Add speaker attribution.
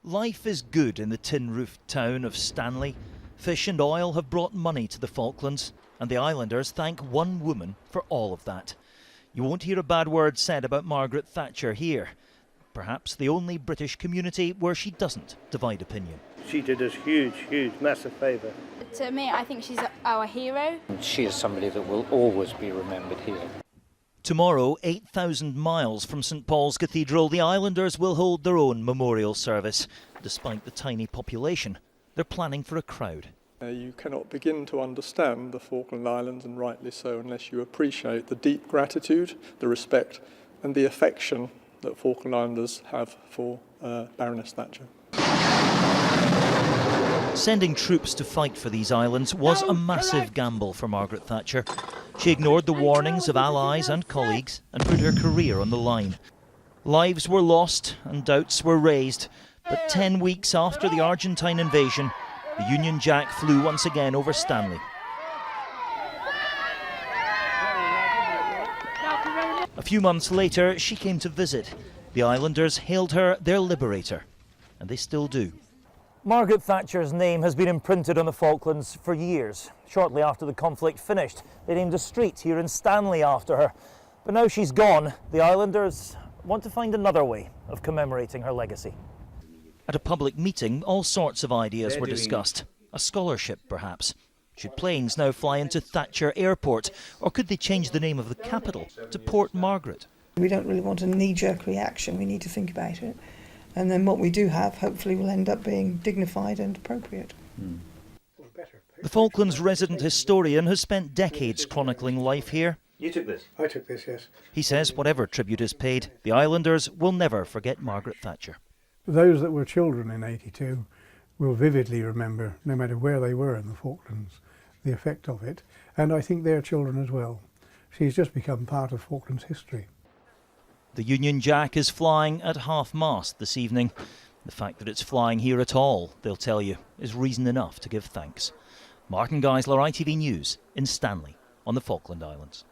Speaker 1: Life is good in the tin-roofed town of Stanley. Fish and oil have brought money to the Falklands, and the islanders thank one woman for all of that. You won't hear a bad word said about Margaret Thatcher here. Perhaps the only British community where she doesn't divide opinion.
Speaker 2: She did us huge, massive favour.
Speaker 3: To me, I think she's our hero.
Speaker 4: She is somebody that will always be remembered here.
Speaker 1: Tomorrow, 8,000 miles from St Paul's Cathedral, the islanders will hold their own memorial service. Despite the tiny population, they're planning for a crowd.
Speaker 5: You cannot begin to understand the Falkland Islands, and rightly so, unless you appreciate the deep gratitude, the respect and the affection that Falkland Islanders have for Baroness Thatcher.
Speaker 1: Sending troops to fight for these islands was a massive gamble for Margaret Thatcher. She ignored the warnings of allies and colleagues and put her career on the line. Lives were lost and doubts were raised, but 10 weeks after the Argentine invasion, the Union Jack flew once again over Stanley. A few months later, she came to visit. The islanders hailed her their liberator, and they still do. Margaret Thatcher's name has been imprinted on the Falklands for years. Shortly after the conflict finished, they named a street here in Stanley after her. But now she's gone, the islanders want to find another way of commemorating her legacy. At a public meeting, all sorts of ideas were discussed. A scholarship, perhaps. Should planes now fly into Thatcher Airport, or could they change the name of the capital to Port Margaret?
Speaker 6: We don't really want a knee-jerk reaction. We need to think about it. And then what we do have, hopefully, will end up being dignified and appropriate.
Speaker 1: The Falklands resident historian has spent decades chronicling life here.
Speaker 2: You took this? I took this, yes.
Speaker 1: He says whatever tribute is paid, the islanders will never forget Margaret Thatcher.
Speaker 7: Those that were children in '82 will vividly remember, no matter where they were in the Falklands, the effect of it. And I think their children as well. She's just become part of Falklands history.
Speaker 1: The Union Jack is flying at half-mast this evening. The fact that it's flying here at all, they'll tell you, is reason enough to give thanks. Martin Geisler, ITV News, in Stanley, on the Falkland Islands.